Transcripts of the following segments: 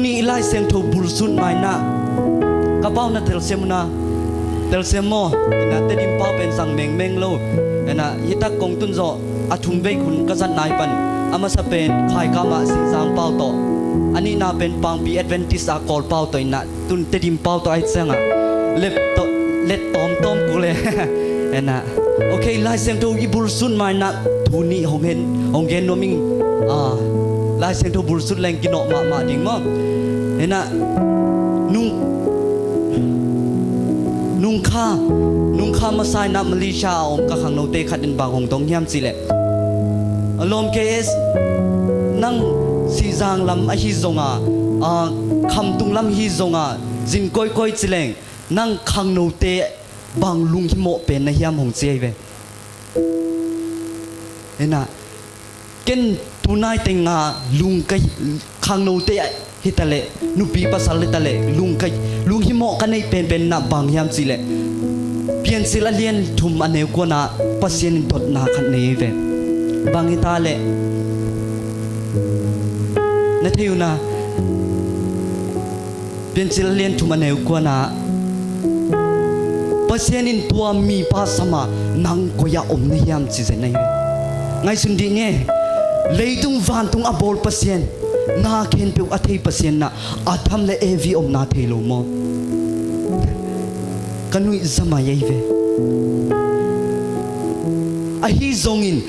ni ilai sem tho bulsun mai na kapau na tel semuna tel semo ina te dim pau pen sang meng lo ena hita kong tun zo athum be kun ka zan nai pan ama sa pen khai ka ma sing sang pau to ani na pen pang bi advantage a call pau to ina tun te dim pau to ai changa let tom ku le ena okay lai sem tho i bulsun mai na thu ni hong gen no ming lai sem tho bulsun leng kino ma ding mo ena nung kha ma sai na Malaysia om ka khang no te khat in bang hong tong hiam chi le alom ks nang si jang lam a hi zonga kham tung lam hi zonga jin koi chi leng nang khang no te bang lung hi mo pen na hiam hong che ve ena ken tunai te nga lung kai khang no te hitale nupi pasal hitale lung hi mo kanai pen na bang hiam chi le pian sila lian thum aneu ko na pasien dot na khan nei ve bang hitale na theu na pian sila lian thum aneu ko na pasien in tua mi pa sama nang ko ya om ni hiam chi ze nei ngai sun di nge leitung van tung abol pasien na khen pe athei pasien na atham le evi om na thelo mo kanui zama yai ve a hi zongin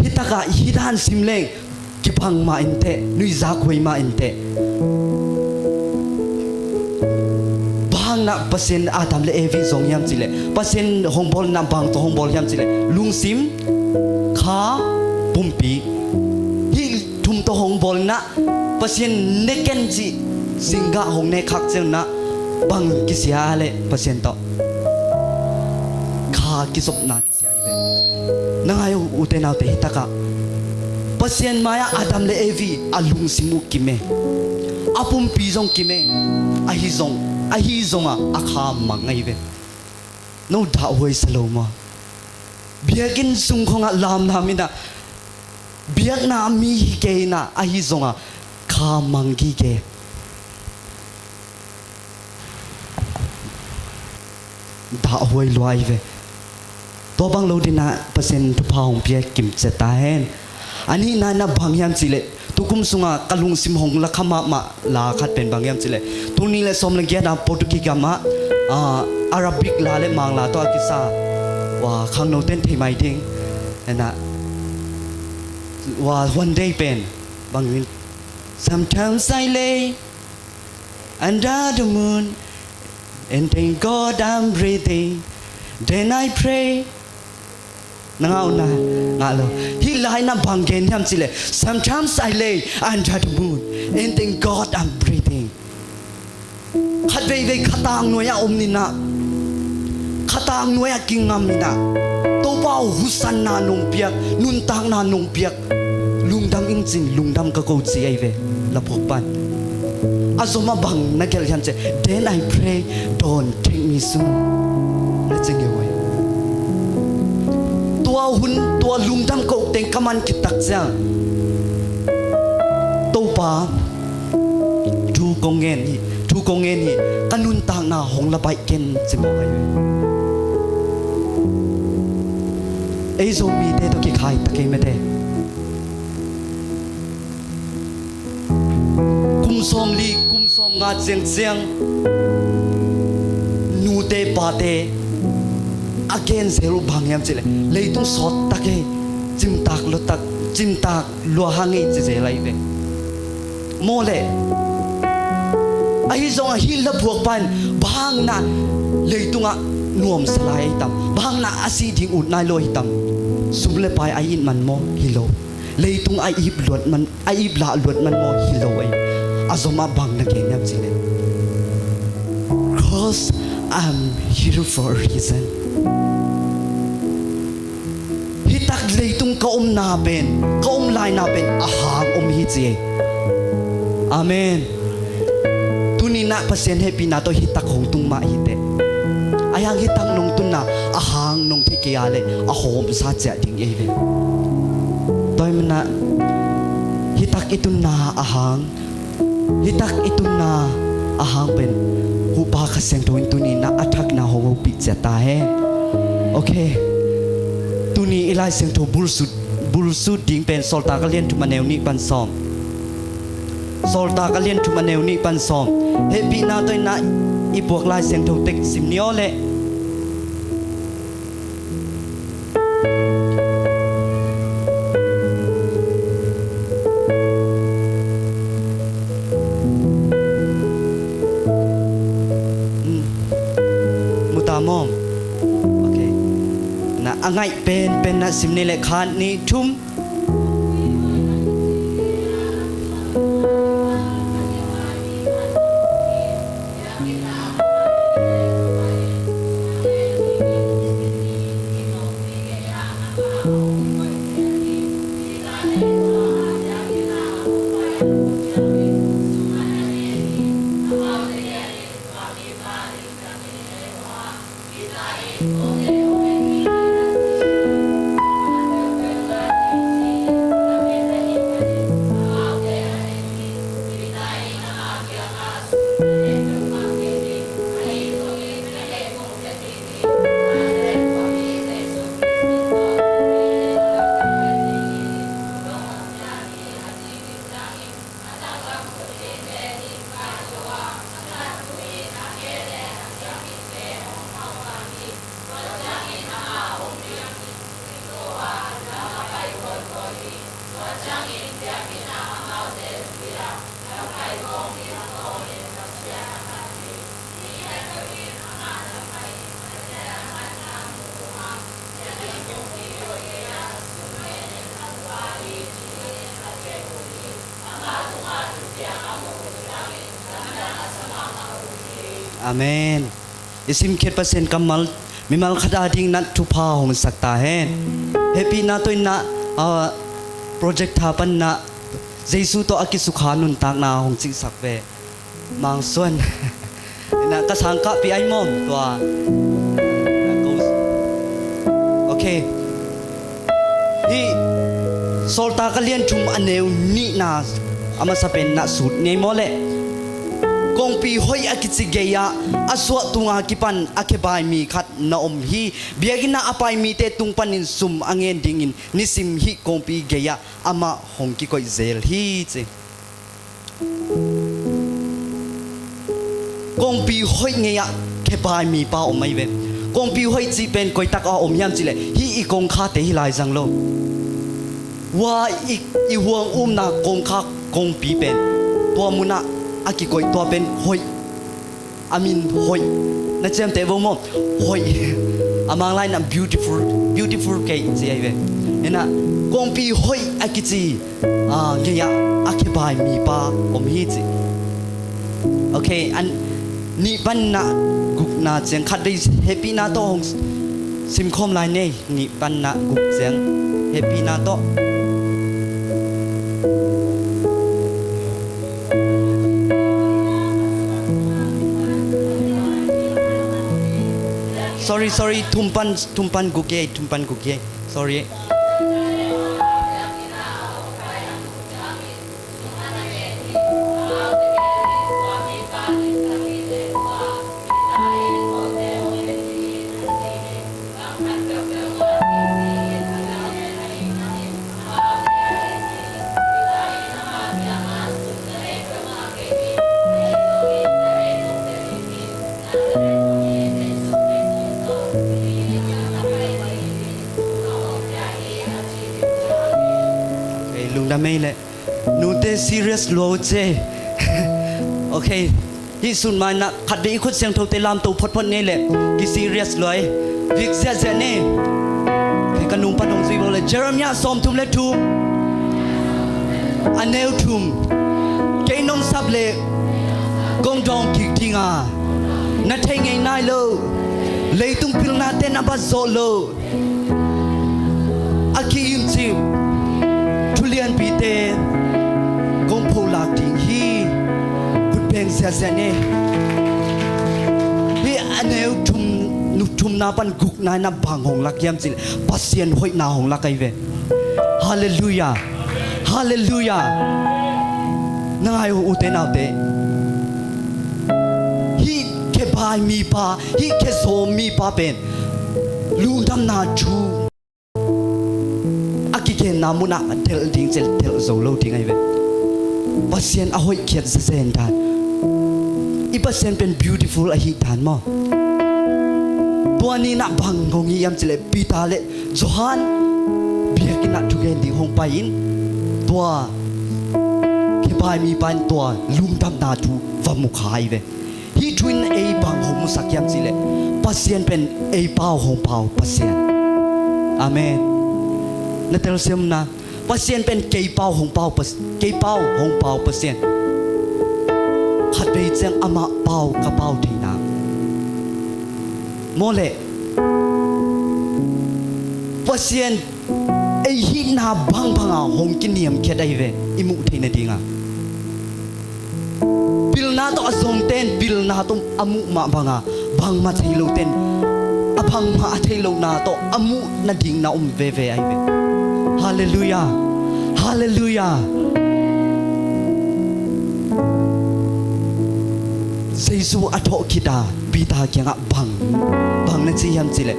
hitaka hidan simleng kipang ma inte nui za khoi ma inte bang na pasien atham le evi zong yam chile pasien hongbol na bang to hongbol yam chile lung sim kha pumpi thum to hong bol na pasien neken ji singa hong ne khak chen na bang ki sia le pasien to kha ki sop na ki sia ibe na ayo uten autte hitaka pasien maya adam le evi alung simu kime apum pi jong kime a hi zong a akha mangai be no da hoi saloma biagin sung khonga lam na mina biak na mi ke na a hi zonga kha mangi ke da hoi loi ve to bang lo dina pasen tu paung pia kim che ta hen ani na bang yam chile tukum sunga kalung sim hong la khama ma la khat pen bang yam chile tuni le som le gya portugi gama arabic la le mang la to akisa wa khang no ten thei mai ding na was one day pen bangin sometimes I lay under the moon and thank God I'm breathing then I pray nangau na ngalo hi lai na bangen yam chile sometimes I lay under the moon and thank God I'm breathing khat ve khatang noya omni na khatang noya kingam na to pau husan na nong piak nun tang na nong piak lungdam injing lungdam ka ko chi ai ve la phok pan azoma bang na kel han che then I pray don't take me soon na ching ye wai tua lungdam ko teng kaman ki tak cha to pa thu kongen hi kanun tang na hong la bai ken chi mo ai ei zo mi te to ki khai ta ke me te kum som nga cheng nu te pa te again zero bang yam chile leitung sot ta ke chim tak lo hangi che je lai ve mo le ai zong hi la buak pan bang na leitunga nuam salai tam bang na asi ding ut nai lo hitam sumle pai ai in man mo hilo leitung ai ib la luat man mo hilo ai azoma bang na gen yam chile cause I'm here for a reason hitak leitung ka na ben ka lai na ben ahang hi chi amen tuni na pasien happy na to hitak hong tung ma hite ayang hitang nong tun na ahang nong the ke ale ahom sa cha ding e ve toy mana hitak itun na ahang ฮิตักอิตุนาอาหางเป็นหูปาขเสียงตัวอินตุนีนะอัทักนาโฮปิเจตาเฮโอเคตุนีอิไลเสียงตัวบุลสุดดิ่งเป็นโซลตากะเลียนทุมาแนวนี้ปันซอมโซลตากะเลียนทุมาแนวนี้ปันซอมเฮปีนาตัวนะอีพวกลายเสียงตัวเต็กสิมเนียวเลยมอมโอเคนะอ่ะไงเป็นนะสิมนี่แหละคานนี่ทุ่มอาเมนอิสิมเขตเปอร์เซ็นต์กำมัลมิมัลขดาดิ่งนัดทุพาหงสักตาเฮนเฮปีนาตัวนะโปรเจกต์ทาปันนะเจสุโตอากิสุขานุนตากนาหงสิสักเวมังส่วนนะกระสังกะปีไอมอมตัวโอเคที่โซลตากะเลียนชุมอันเนวนี่นาอามาสเป็นนะสูตรเนยมอเลกงปีหอยอากิจิเกียอาสวะตุงอากิปันอาเคบายมีขัดนาอมฮีเบียกินาอภัยมีเตตุงปันินซุมอังเงินดิ่งินนิสิมฮีกงปีเกียอามาหงกิกอยเซลฮีเจกงปีหอยเงียเคบายมีป้าอมไม่เวนกงปีหอยจีเป็นกอยตักอมยามจิเลฮีอีกงคาเตฮิลายจังโลว่าอีห่วงนากงคากงปีเป็นตัวมุนะอากิกอยตัวเป็นหอยอามินหอยนั่นเจมเตวมอหอยอามังไลน์นั่น beautiful เกย์จีไอเวเห็นนะกงปีหอยอากิจีเกียอากิบายมีป้าอมฮีจีโอเคอันนี่ปันนะกุกนาเจียงขัดได้เฮปปี้นาโตหงซิมคอมไลน์เนี่ยนี่ปันนะกุกเจียงเฮปปี้นาโตsorry tumpan guge sorryลุงดาไม่เลยนูเต serious โลเจโอเคที่สุดมานะขัดไปอีกคนเสียงโทเตลามตัวพดนี่แหละที่ serious เลยวิกเซเน่ให้กันนุ่มปันองซีโบเลยเจอร์มียาสอมทุ่มและทุ่มอันเนลทุ่มเกยนอมซับเลยกงดองกิกทิงานัดเทงไงนายโลเลยตุ้งพิลนาเตนอบัสโซโลอาคีอิมซิวทุเรียนปีเตกงพูลากทิงฮีพุดเพงเสียเสน่พี่อันเนวทุมนุทุมนาปันกุกนายนับบางหงลักยามจิลปัสเซียนหอยนาหงลักไอเวฮาเลลูยาฮาเลลูยา นายอุเตนเอาเตฮีเคบายมีปาฮีเคโซมีปาเป็นลุงดำนาจูอากิเกนามุนะเทลดิ้งเซลเทลโซโลดิ้งไอเวปัสเซียนอหอยเขียดเซนดานอีปัสเซียนเป็น beautiful อหิดานมั้งตัวนี้นับบังงงยามเจเลปีตาเลจอฮันเบียกินัดทุกเย็นดีห้องไปอินตัวเคบายมีปันตัวลุงดำนาจูวามุขายเวฮีทวินเอบังหงมุสักยามเจเลปัสเซียนเป็นเอเป้าหงเป้าปัสเซียนอาเมนนั่นเตลเซียมนะปัสเซียนเป็นเกยเป้าหงเป้าเกยเป้าหงเป้าปัสเซียนขัดไปเจียงอามาเป้ากระเป้าทีนาโมเลปัสเซียนไอหินนาบังบังอ่ะหงกินเนียมแค่ได้เวอิมุทีนาดิงอ่ะบิลนาต้องอสมเต้นบิลนาต้องอามุมาบังอ่ะบังมาเทโลเต้นอพังมาเทโลนาต้องอามุนาดิงนาเวเวไอเวฮาเลลูยาฮาเลลูยาเยซูอัฐกิดาปีตาเกียงบังนั่นสิยามจิเล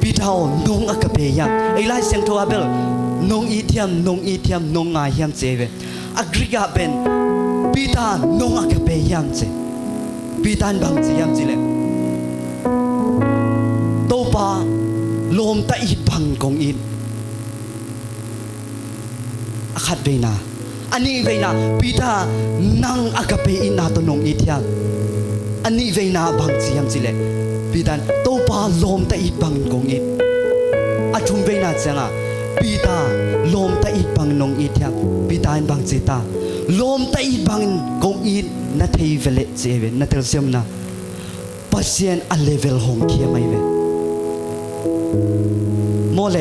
ปีตานงอักเปียมไอไลเสียงโทอาเบลนงอีเทียมนงงายามเจเวอักริกาเป็นปีตานงอักเปียมเจปีตานบังจิยามจิเลโตปาลมตะอีบังกงอินขัดเวนาอันนี้เวนาปีตานังอักเปียนาตัวนงอีเทียมอันนี้เวนาบังจิยามจิเลปีตาโตปาลมตะอีบังกงอินอาชุมเวนาเจงอ่ะปีตาลมตะอีบังนงอีเทียมปีตาบังจิตาลมตะอีบังกงอินนัทเฮเวเลเจเวนัทเทลเซียมนะปัสเซียนอัลเลเวลหงเคียไม่เวโมเล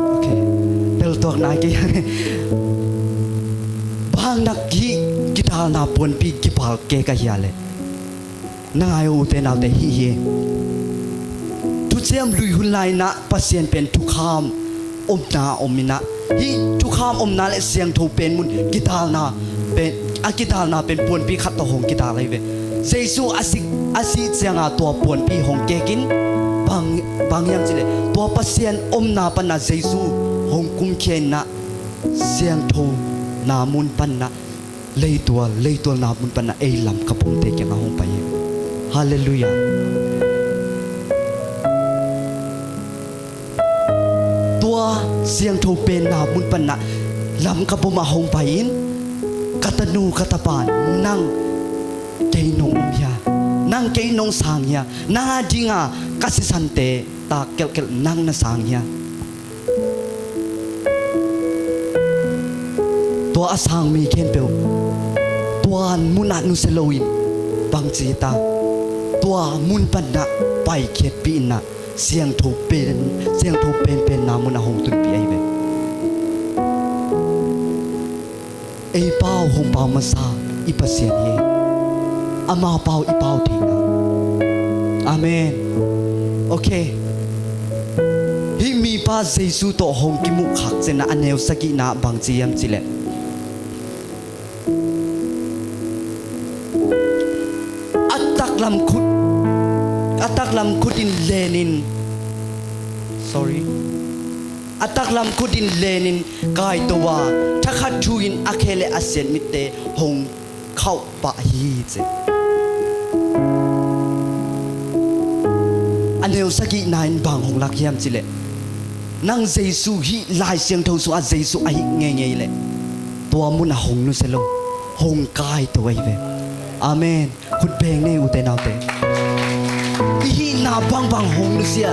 โอเคเดลตัวนากีบางนักกีตาร์นาปนปีกีบาลเกกะยาเลนางอายุเตนาเตฮีเยทุเซียมลุยหุนไลนะปัสเซียนเป็นทุกขามอมนาอมินะฮีทุกขามอมนาและเสียงทูเป็นมุนกีตาร์นาเป็นกีตาร์นาเป็นปนปีขัดต่อหงกีตาร์ไรเวเยซูอาศิเสียงตัวปนปีหงเกกินบางยามจิเลตัวปัสเซียนอมนาปนะเยซูหงกุมเขียนนะเสียงทูนามุนปันนะเลยตัวนามุนปันนะเอลัมกับผมเตกิงหงไปฮาเลลูยาตัวเสียงทูเป็นนามุนปันนะลำกับผมหงไปอินกัตนูกัตปานนั่งเกยนงยานั่งเกยนงสางยานาจิงากัสสันเตตาเกลนั่งนาสางยาตัวอาสางมีเขียนเปลตัวมุนานุเซโลอินบังจีตาตัวมุนปันนะไปเขียดปีนะเสียงทูเป็นนามุนาหงตุนปีไอเวไอเป้าหงเป้ามาซาอีปัสเซียนเยอามาเป้าอีเป้าทีนะอาเมนโอเคฮิมีป้าเยซูโตหงกิมุขักเจนะอันเนวสกินะบังจียมจิเลอัตตักลำคุดอินเลนิน sorry อัตตักลำคุดอินเลนินกายตัวถ้าขัดชูอินอเคเลอาเซียนมิเตหงเข้าปะฮีเจอันเดียวสกินายบางหงลักยามจิเลนั่งเยซูฮีลายเสียงทูสุอาเยซูอาฮิเงยเลยตัวมุนหงนุเซโลหงกายตัวไอเวอาเมนคุณเพลงนี่อุเตนาเตฮีนาบางหงนุเสีย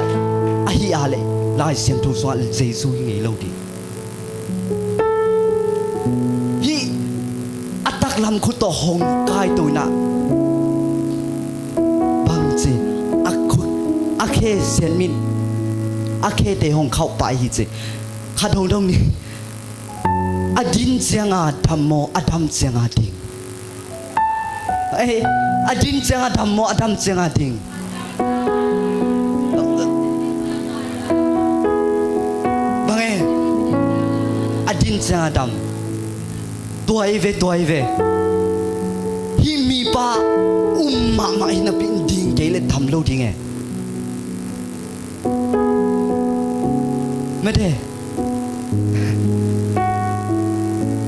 อาฮิอาเลลายเสียงทูสุอาเยซูเงยโลดีฮีอัตตักลำคุตโตหงกายตัวน่ะบางจีอาเคเสียนมินอาเคเตหงเข้าไปฮิจิขัดหงตรงนี้อดินเสียงอาธรรมโมอธรรมเสียงอาดิงอดินเสียงอาธรรมโมอธรรมเสียงอาดิงบางอดินเสียงอาธรรม ตัวไอเวฮิมีปามาอินาปินดิ้งเกลทำโลดิ้งไม่ได้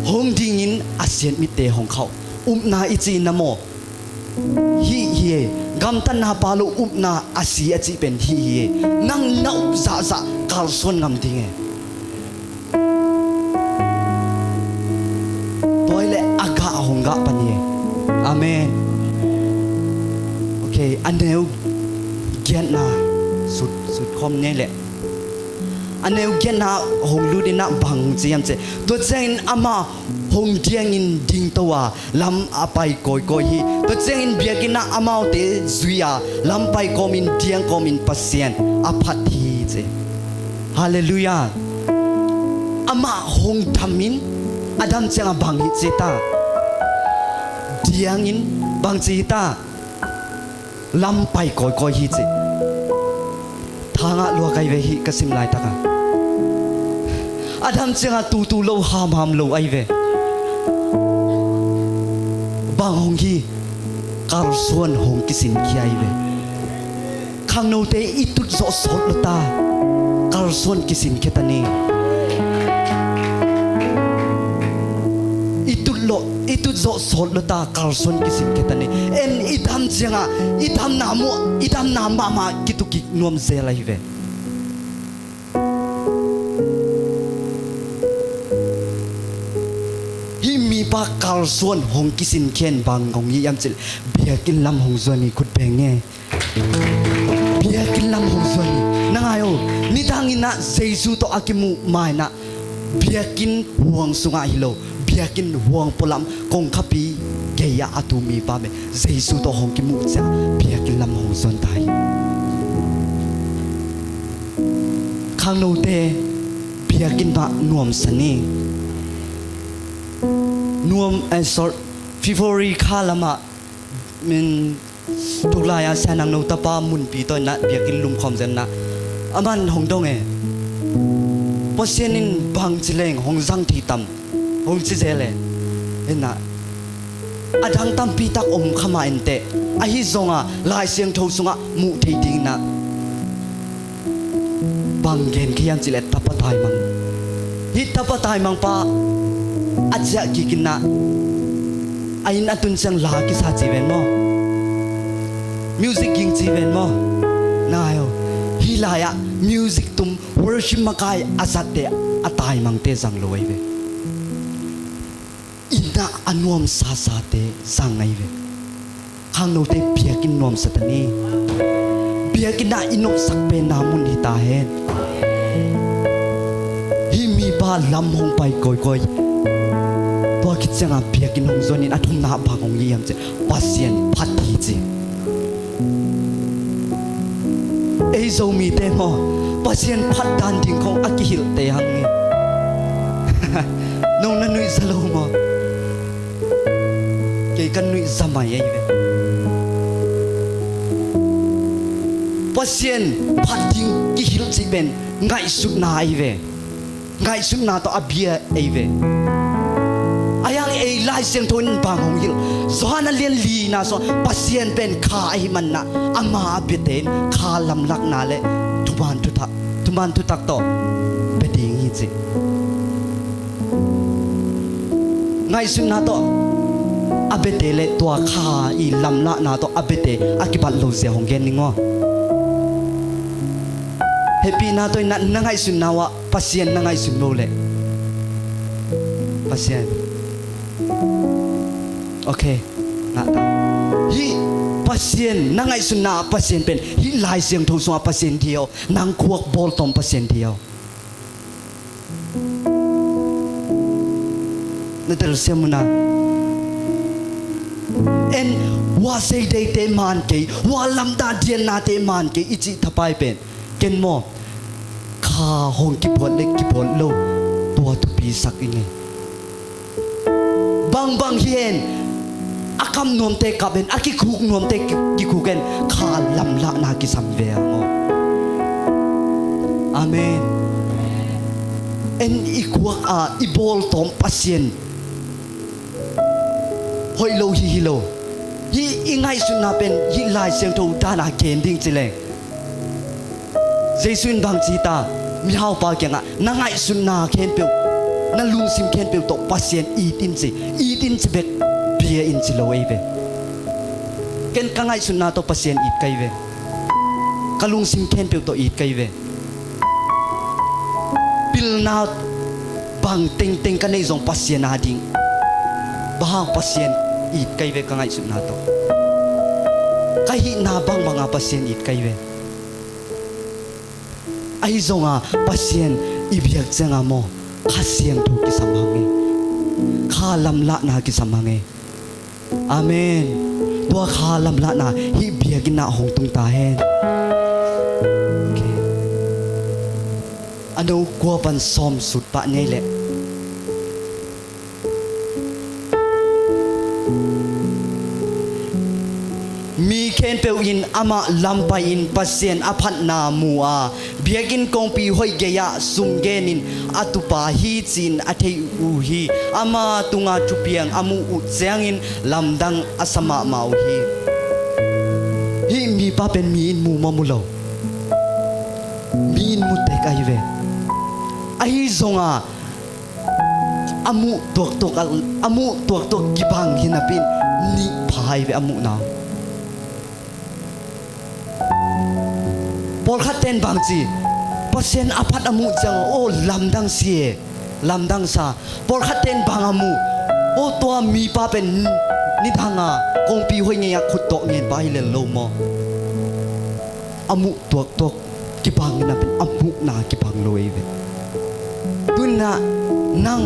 หงดิ้งอินอาเซียนมิเตของเขานาอิจีนโมฮีกำตันนาปาลุนาอาเซียจีเป็นฮีนั่งนับซาคาร์ซอนกำดิ้งตัวเล่อากาหงกะปนีอาเมนโอเคอันเดียวเกียนนาสุดคอมเนี่ยแหละอันเดียวเกียนนาหงลูดินะบังเจียมเจตัวเจนอามาหงเดียงอินดิ้งตัวลำอาไปกอยฮีตัวเจนเบียกินะอามาเตซุยาลำไปกอมินเดียงกอมินปัสเซียนอาพัดฮีเจฮาเลลูยาอามาหงทำมินอดัมเจงบังฮิเจตาเดียงอินบังจีตาลำไปกอยฮีเจทางะลัวไกเวฮีกสิมไลตากะอดัมเจงตูโลหามโลไอเวบางหงฮีคาร์ส่วนหงกิสินกีไอเวข้างโนเตอิตุดโซสดลตาคาร์ส่วนกิสินเคตันีอิตุโซสดลตาคาร์ส่วนกิสินเคตันีเอ็นอิดามเจงอิดามนามากิตุกินวมเซลไอเวมีปากคาร์ส่วนหงกิสินเขียนบางของยี่ยมจิเบียกินลำหงส่วนนี้คุดแบงเง่เบียกินลำหงส่วนนี้นั่งไงโอ้นี่ทางอินะเจสุโตอากิมุมาอินะเบียกินห่วงสุงาฮิโลเบียกินห่วงปลำกงขับปีเกียอาตูมีปาเมเจสุโตหงกิมุจ้าเบียกินลำหงส่วนไทยข้างโนเตเบียกินบะนวมสนีนวมสอดฟิฟอรีคาลามามันทุกลายอาเซียนนังโนตปามุนปีตัวนั้นเบียกินลุมคอมเซนนะอามันหงดงพอเซียนินบางจิเลงหงจังทีตำหงจิเจเลเห็นนะอาดังตำปีตักอมขมาเอ็นเตอาฮิซงอ่ะลายเสียงทูสงอ่ะมุทีดิงนะบางเกนขยันจิเลตับปะทายมังฮิตตับปะทายมังปาอาจจะกินนะไอ้นั่นตุนเสียงลากิสาจีเวนมั้งมิวสิกยิงจีเวนมั้งนายฮิลายะมิวสิกตุมวอร์ชิมมาไกอาสัตเตะอาตายมังเตจังลอยเวอินนะอันวมซาเตจังไงเวข้างโนเตเบียกินนวมสัตนีเบียกินนะอินกสักเป็นนามุนฮิตาเฮนฮิมีบาลำหงไปกอยตัวคิดจะงาเบียกินหงส่วนนี้อัทุมนาบางของยี่ยมเจปัสเซียนพัดทีจีเอโซมีเตมอปัสเซียนพัดดันทิ้งของอากิฮิลเตหังเงน้องนั่นนุยสโลมอเกี่ยกันนุยสมัยไอ้เวปัสเซียนพัดทิ้งกิฮิลจีเป็นไงสุดนาไอ้เวไงสุดนาต่ออาเบียไอ้เวอายังไอ้ลายเสียงทุนบางหงยิลสอนนั่นเรียนลีนะสอนปัสเซียนเป็นขาไอ้มันนะอามาเบียเตนขาลำลักนาเลทุบานทุตักต่อเป็นดิ่งฮิจิไงสุนนาต่ออาเบเตเลตัวขาอีลำละนาต่ออาเบเตอากิบัตโลเซียหงเกนนิงวะเฮปีนาตัวนั้นนั่งไงสุนนาวะปัสเซียนนั่งไงสุนโนเลปัสเซียนโอเคนะฮิปัสเซียนนั่งไงสุนนาปัสเซียนเป็นฮิลายเสียงทูสวาปัสเซียนเดียวนั่งควกบอลตอมปัสเซียนเดียวนั่นเตลเซียมุนาเอ็นว่าเซเดเตมันเกว่าลำดาเดียนนาเตมันเกอิจิทับไปเป็นเกนโมข้าหงกิบอลเล็กกิบอลโลตัวตุปีสักยังไงบางเฮียนอาคำนวมเตกับเป็นอากิคุกนวมเตกิคุกันข้าลำละนากิสัมเวียงอาเมนเอ็นอีกว่าอีบอลตอมปัสเซียน หอยโลฮิโลฮีอิงไงสุนนาเป็นฮีลายเสียงทูดานาเกนดิ้งจิเลงเจสุนบางจีตามีฮาวปาเกงะนังไงสุนนาเคนเปียวนั่นลุงซิมเคนเปียวตกปัสเซียนอีตินจิเบ็ดเบียอินจิโลเอเวเกนกังไงสุนนาตกปัสเซียนอีไกเวกะลุงซิมเคนเปียวตกอีไกเวปิลนาบางเต็งกันในซองปัสเซียนนาดิงบ้าปัสเซียนอีไกเวกังไงสุนนาตกไกฮินาบางปัสเซียนอีไกเวไอ้ซองปัสเซียนอีเบียกเจงโมข้าเสียงถูกกิสมังเงข้าลำละนากิสมังเงอาเมนตัวข้าลำละนาฮิเบียกินาหงตุงตาเฮนอันนู้กลัวปันซ้อมสุดปะเนี่ยแหละมีเคนเปียวอินอามาลำไปอินปัสเซียนอภันนามัวเบียกินกงปีหอยเกียสุงเกนินอตุปาฮีจินอเทอูฮีอามาตุงาจุเปียงอามูอุเซียงอินลำดังอสมามาอูฮีฮีมีป้าเป็นมีอินมูมามุโลมีอินมุเตกไอเวไอซงอามูตัวกิบังหินาปินนิพายเวอามูนาพอขัดเต้นบางจีพอเซนอภัดอามูจังโอ้ลำดังเสียลำดังซาพอขัดเต้นบางอามูโอ้ตัวมีป้าเป็นนิทางกงปีหอยเงียขุดโตเงินไปเลยโลมอามูตัวกิบังนะเป็นอามูนากิบังโลเอเวตุนน่ะนั่ง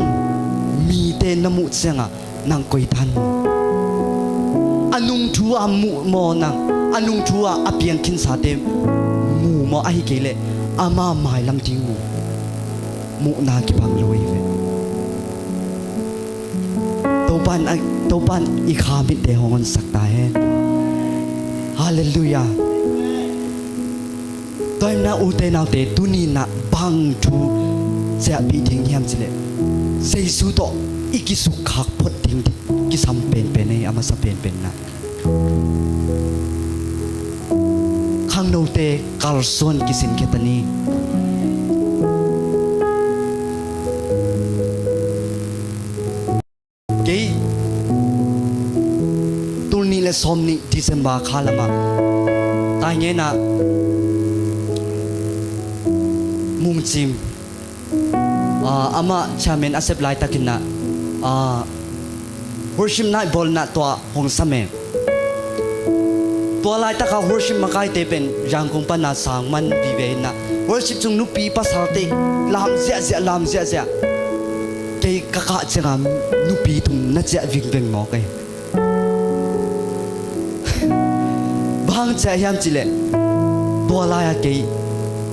มีเตนอามูเสียงนั่งกอยทันอนุงชัวอามูมอนังอนุงชัวอาเปียงคินสาเตมูมอไอเกเลอามาหมายลำทิงมูนากิบังโลเอเวตัวปันอีขามิเตหงสักตาเฮฮาเลลูยาตัวน่าอุเตนาเตตุนีน่ะบังทูจะปีทิ้งยามจิเลเซซูโตอีกิสุขักพดทิ้งกิสัมเป็นในอามาสเป็นนะข้างโนเตกาลซอนกิสินเกตันีเกยตุลนีเลสอมนีดิเซมบาคาลามาตายเงี้ยนะมุมจิมอามาชาเมนอาเซปไลตักินนะworship night bol na to hong same to lai ta ka worship makai te pen jang kong pa na sang man bi ve na worship chung nu pi pa sa te lam zia ke ka chenga nu pi tum na zia ving mo kai bang cha yam chile to lai ya ke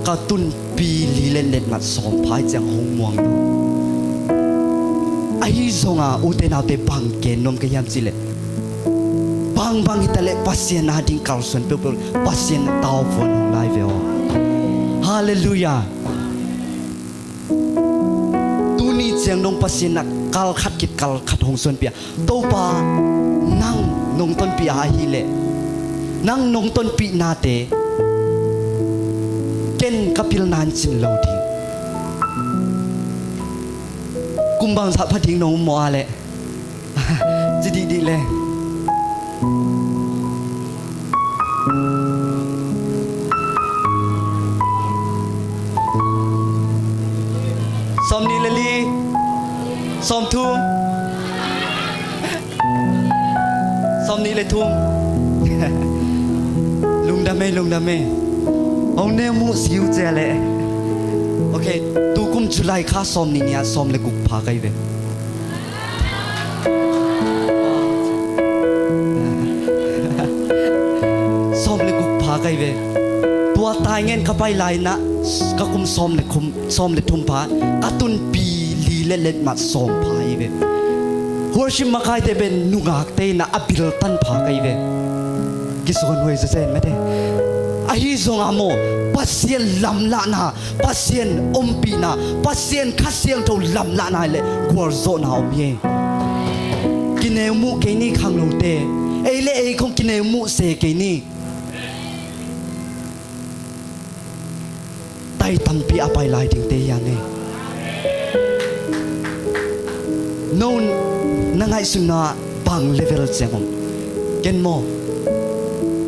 ka tun pi li len net mat som phai chang hong muangไอ้ซงอุเทนาเตบังเกนนมกยามจิเลบังอิตาเลปัสเซียนนาดิงคาร์ลสันเปิลปัสเซียนตาวฟอนไลเวลฮาเลลูยาตูนี่เจียงนงปัสเซียนนักกัลขัดกิดกัลขัดหงส่วนเปียโตปานั่งนงต้นปีอาฮิเลนั่งนงต้นปีนาเตเกนกับพิลนานจินโลดิกุมบังสัพพทิงนงมัวเลยจะดีเลยสมนีเลลีสมทุ่มสมนีเลยทุ่มลุงดำเมเอาเนมูสิวเจเลยโอเคตูกุมจุไลข้าสมนี่เนี่ยสมเลยกุพาไกเวสมเลยกุพาไกเวตัวตายเงินข้าไปไลนะก็กุมสมเลยทุ่มพากระตุนปีลีเล็ดมาสมพายเวหัวชิมมาใครแต่เป็นนุกากเตนะอบิลตันพาไกเวกิสคนหวยจะเซนไม่ได้ไอ้ซงอาโมปัสเซียนลำละนาปัสเซียนอมปีนาปัสเซียนคัสเซียนทูลำละนาเลยกัวโซนาอมเยกิ กินเอมุเกนี่ขังโนเตเอเลเอคงกินเอมุเสเกนี่ไต่ตัมปีอภัยลายถึงเตยานี่โน่นนั่งไงสุนาบางเลเวลเสียงผมเกนโม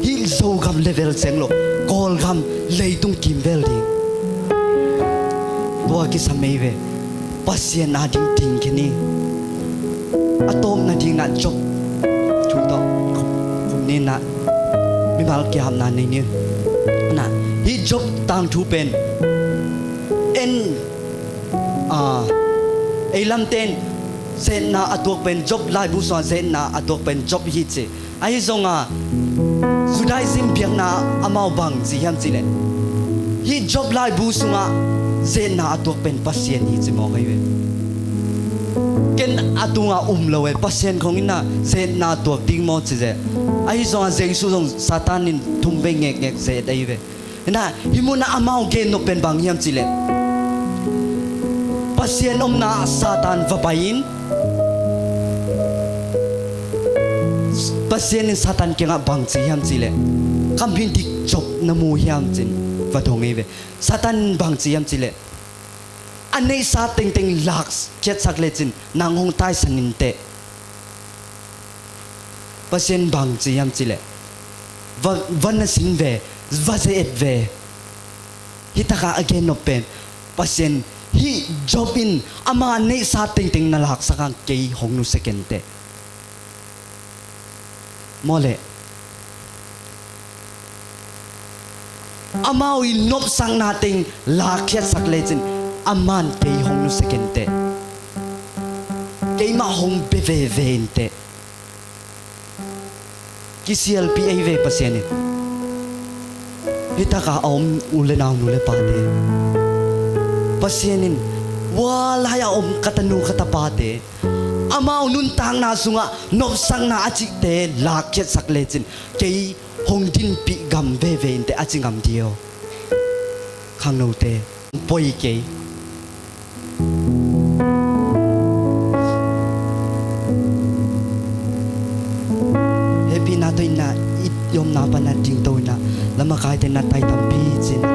ฮิลโซคำเลเวลเสียงโลกอลคำเลยตุงกิมเวลดิตัวกิสามีเวปัสยานาดิงดิงแค่นี้อะตอมนาดิงนาจบถูกต้องคุณนี่นะไม่มาเกี่ยมนานในนี้นะฮิจบตามทูเป็นเอ็นไอ้ลำเต้นเซนนาอตัวเป็นจบไล่บุษวนเซนนาอตัวเป็นจบฮิตสิไอ้ทรงสุดท้ายซิมเพียงนาอามาบังสิฮัมสิเลฮิจบไล่บุษวนเซนนาอตัวเป็นปัสยานีจิมองให้เวเกนอตัวเลยปัสยานของอินะเซนนาตัวดิ้งมอสิเจไอ้ทรงเจสุทรงซาตานินทุ่มเบงเงกเซได้เวนะฮิมุนาอามาเกนนเป็นบางฮัมสิเลปัสยานนาซาตานวะบายินpasien in satan kenga bangchi hiam chile kampin dik job namu hiam chin vadonge ve satan bangchi hiam chile anei sa teng teng laks chet sakle chin nang hong tai sanin te pasien bangchi hiam chile van sin ve vaze et ve hitaka again no pen pasien hi job in ama anei sa teng teng na lak sakang kei hong nu second te mole amao inop sang nating lakhyat saklejin aman kay hong no sekente kay ma hong beve vente kisial PAV pasyanin hitaka om ulenaw nule pate pasyanin wala ya om katanu katapate amao nun tang na sunga nop sang na achik te lakhet sakle chin kei hong din pi gam ve ve te achingam dio khang no te poi ke happy na to na it yom na pa na ding to na lama kai te na tai tam pi chin